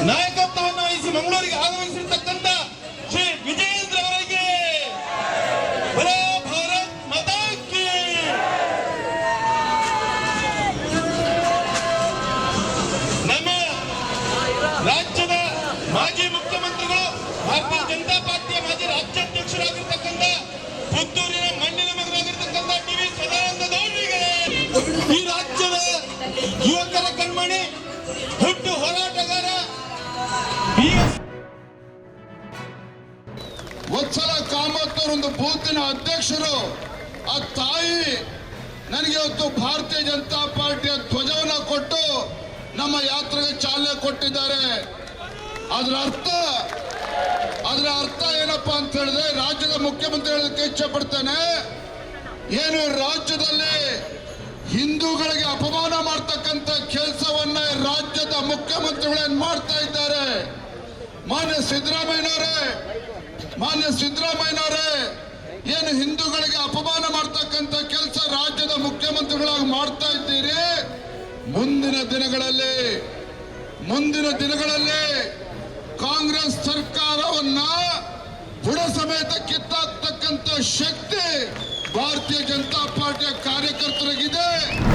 ನಾಯಕತ್ವವನ್ನು ವಹಿಸಿ ಮಂಗಳೂರಿಗೆ ಆಗಮಿಸಿರ್ತಕ್ಕಂಥ ಶ್ರೀ ವಿಜಯೇಂದ್ರ ಅವರಿಗೆ ಬಲೋ ಭಾರತ್ ಮಾತಾ ಕೀ. ನಮ್ಮ ರಾಜ್ಯದ ಮಾಜಿ ಮುಖ್ಯಮಂತ್ರಿಗಳು, ಭಾರತೀಯ ಜನತಾ ಪಾರ್ಟಿಯ ಮಾಜಿ ರಾಜ್ಯಾಧ್ಯಕ್ಷರಾಗಿರ್ತಕ್ಕಂಥ ಪುತ್ತೂರಿನ ಮಣ್ಣಿನ ಮಗನಾಗಿರ್ತಕ್ಕಂಥ ಟಿ.ವಿ. ಸದಾನಂದ ಗೌಡರಿಗೆ, ಈ ರಾಜ್ಯದ ಯುವಕರ ಕಣ್ಮಣಿ, ಹುಟ್ಟು ಹೋರಾಟಗಾರ ವತ್ಸಲ ಕಾಮತ್ ಅವರೊಂದು ಬೂತಿನ ಅಧ್ಯಕ್ಷರು, ಆ ತಾಯಿ ನನಗೆ ಇವತ್ತು ಭಾರತೀಯ ಜನತಾ ಪಾರ್ಟಿಯ ಧ್ವಜವನ್ನು ಕೊಟ್ಟು ನಮ್ಮ ಯಾತ್ರೆಗೆ ಚಾಲನೆ ಕೊಟ್ಟಿದ್ದಾರೆ. ಅದರ ಅರ್ಥ ಏನಪ್ಪಾ ಅಂತ ಹೇಳಿದ್ರೆ, ರಾಜ್ಯದ ಮುಖ್ಯಮಂತ್ರಿ ಹೇಳೋದಕ್ಕೆ ಇಚ್ಛೆ ಪಡ್ತೇನೆ, ಏನು ರಾಜ್ಯದಲ್ಲಿ ಹಿಂದೂಗಳಿಗೆ ಅಪಮಾನ ಮಾಡ್ತಕ್ಕಂಥ ಕೆಲಸವನ್ನ ರಾಜ್ಯದ ಮುಖ್ಯಮಂತ್ರಿಗಳೇನು ಮಾಡ್ತಾ ಇದ್ದಾರೆ. ಮಾನ್ಯ ಸಿದ್ದರಾಮಯ್ಯನವರೇ ಏನು ಹಿಂದೂಗಳಿಗೆ ಅಪಮಾನ ಮಾಡ್ತಕ್ಕಂಥ ಕೆಲಸ ರಾಜ್ಯದ ಮುಖ್ಯಮಂತ್ರಿಗಳಾಗಿ ಮಾಡ್ತಾ ಇದ್ದೀರಿ. ಮುಂದಿನ ದಿನಗಳಲ್ಲಿ ಕಾಂಗ್ರೆಸ್ ಸರ್ಕಾರವನ್ನ ಬುಡ ಸಮೇತ ಕಿತ್ತಾಕ್ತಕ್ಕಂಥ ಶಕ್ತಿ ಭಾರತೀಯ ಜನತಾ ಪಾರ್ಟಿಯ ಕಾರ್ಯಕರ್ತರಿಗಿದೆ.